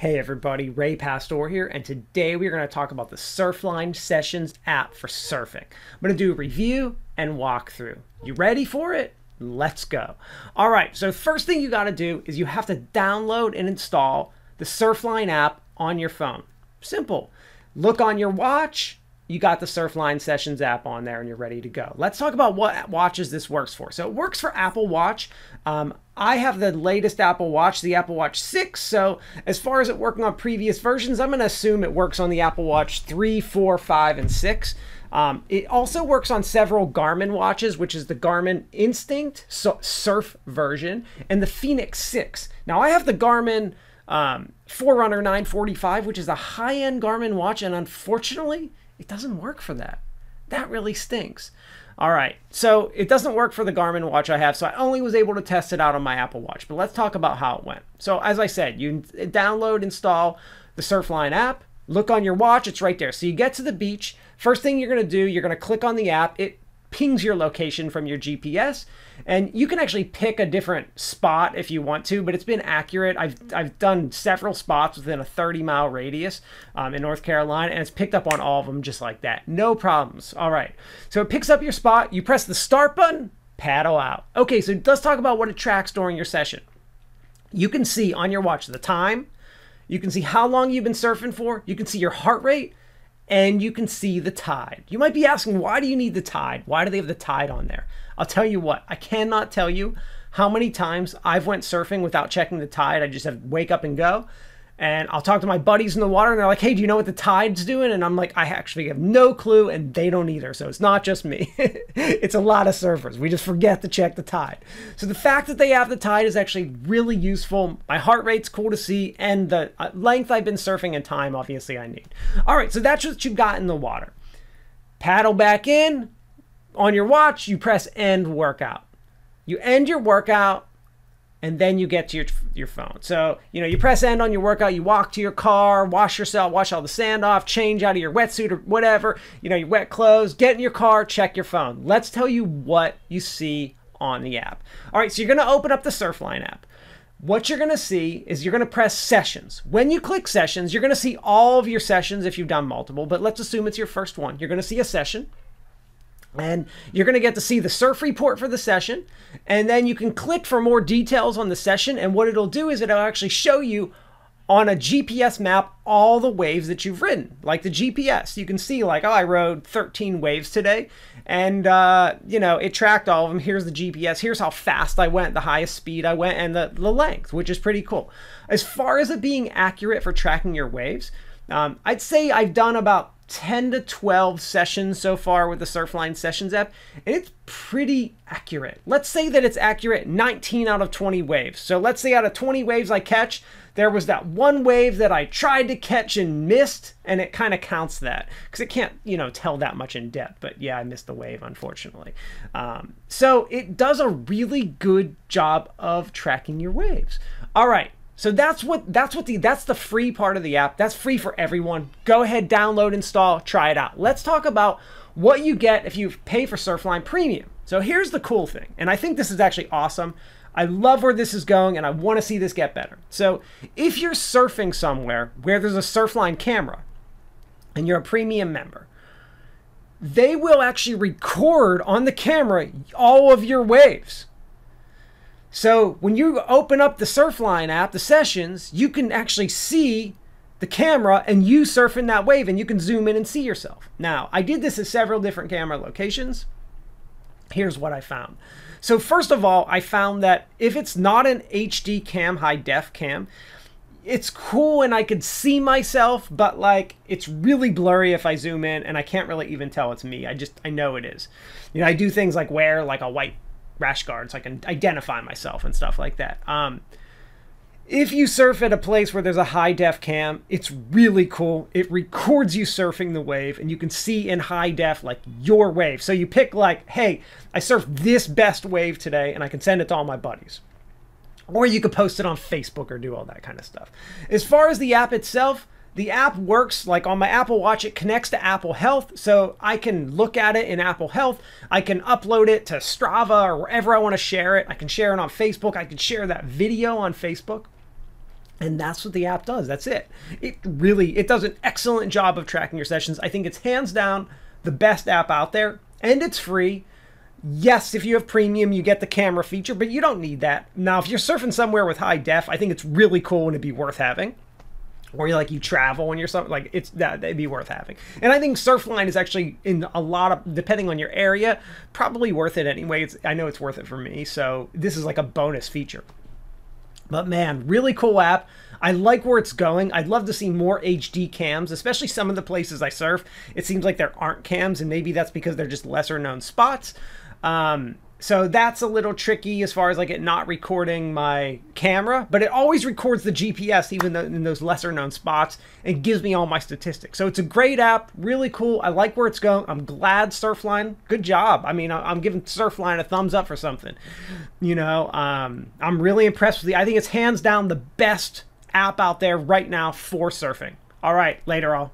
Hey everybody, Ray Pastor here, and today we're going to talk about the Surfline Sessions app for surfing. I'm going to do a review and walkthrough. You ready for it? Let's go. All right, so first thing you got to do is you have to download and install the Surfline app on your phone. Simple. Look on your watch. You got the Surfline Sessions app on there and you're ready to go. Let's talk about what watches this works for. So it works for Apple Watch. I have the latest Apple Watch, the Apple Watch 6. So as far as it working on previous versions, I'm going to assume it works on the Apple Watch 3, 4, 5, and 6. It also works on several Garmin watches, which is the Garmin Instinct Surf version and the Fenix 6. Now I have the Garmin Forerunner 945, which is a high-end Garmin watch, and unfortunately, it doesn't work for that. That really stinks. All right, so it doesn't work for the Garmin watch I have, so I only was able to test it out on my Apple Watch. But let's talk about how it went. So as I said, you download, install the Surfline app, look on your watch, it's right there. So you get to the beach. First thing you're gonna do, you're gonna click on the app. It pings your location from your GPS, and you can actually pick a different spot if you want to, but it's been accurate. I've done several spots within a 30-mile radius in North Carolina, and it's picked up on all of them just like that. No problems. All right, so it picks up your spot. You press the start button, paddle out. Okay, so let's talk about what it tracks during your session. You can see on your watch the time. You can see how long you've been surfing for. You can see your heart rate. And you can see the tide. You might be asking, why do you need the tide? Why do they have the tide on there? I'll tell you what, I cannot tell you how many times I've went surfing without checking the tide. I just have to wake up and go. And I'll talk to my buddies in the water and they're like, hey, do you know what the tide's doing? And I'm like, I actually have no clue, and they don't either. So it's not just me. It's a lot of surfers. We just forget to check the tide. So the fact that they have the tide is actually really useful. My heart rate's cool to see, and the length I've been surfing and time, obviously, I need. All right, so that's what you got in the water. Paddle back in. On your watch, you press end workout. You end your workout, and then you get to your phone. So, you press end on your workout, you walk to your car, wash yourself, wash all the sand off, change out of your wetsuit or whatever, your wet clothes, get in your car, check your phone. Let's tell you what you see on the app. All right, so you're gonna open up the Surfline app. What you're gonna see is you're gonna press sessions. When you click sessions, you're gonna see all of your sessions if you've done multiple, but let's assume it's your first one. You're gonna see a session. And you're going to get to see the surf report for the session. And then you can click for more details on the session. And what it'll do is it'll actually show you on a GPS map all the waves that you've ridden. Like the GPS. You can see like, oh, I rode 13 waves today. And, it tracked all of them. Here's the GPS. Here's how fast I went, the highest speed I went, and the length, which is pretty cool. As far as it being accurate for tracking your waves, I'd say I've done about 10 to 12 sessions so far with the Surfline Sessions app, and it's pretty accurate. Let's say that it's accurate 19 out of 20 waves. So let's say out of 20 waves I catch, there was that one wave that I tried to catch and missed, and it kind of counts that because it can't, tell that much in depth. But yeah, I missed the wave, unfortunately. So it does a really good job of tracking your waves. All right. So that's the free part of the app. That's free for everyone. Go ahead, download, install, try it out. Let's talk about what you get if you pay for Surfline Premium. So here's the cool thing, and I think this is actually awesome. I love where this is going, and I want to see this get better. So if you're surfing somewhere where there's a Surfline camera and you're a premium member, they will actually record on the camera all of your waves. So when you open up the Surfline app, the sessions, you can actually see the camera and you surfing that wave, and you can zoom in and see yourself. Now, I did this at several different camera locations. Here's what I found. So first of all, I found that if it's not an HD cam, high def cam, it's cool and I could see myself, but like it's really blurry if I zoom in, and I can't really even tell it's me. I know it is. I do things like wear like a white rash guard so I can identify myself and stuff like that. If you surf at a place where there's a high def cam, it's really cool. It records you surfing the wave, and you can see in high def like your wave. So you pick like, hey, I surfed this best wave today, and I can send it to all my buddies. Or you could post it on Facebook or do all that kind of stuff. As far as the app itself, the app works like on my Apple Watch. It connects to Apple Health, so I can look at it in Apple Health. I can upload it to Strava or wherever I want to share it. I can share it on Facebook. I can share that video on Facebook. And that's what the app does. That's it. It does an excellent job of tracking your sessions. I think it's hands down the best app out there, and it's free. Yes, if you have premium, you get the camera feature, but you don't need that. Now, if you're surfing somewhere with high def, I think it's really cool and it'd be worth having. Or you travel and you're something like that'd be worth having. And I think Surfline is actually in a lot of, depending on your area, probably worth it anyway. I know it's worth it for me. So this is like a bonus feature. But man, really cool app. I like where it's going. I'd love to see more HD cams, especially some of the places I surf. It seems like there aren't cams, and maybe that's because they're just lesser known spots. So that's a little tricky as far as like it not recording my camera, but it always records the GPS even in those lesser known spots and gives me all my statistics. So it's a great app, really cool. I like where it's going. I'm glad Surfline, good job. I mean, I'm giving Surfline a thumbs up for something, I'm really impressed with I think it's hands down the best app out there right now for surfing. All right, later all.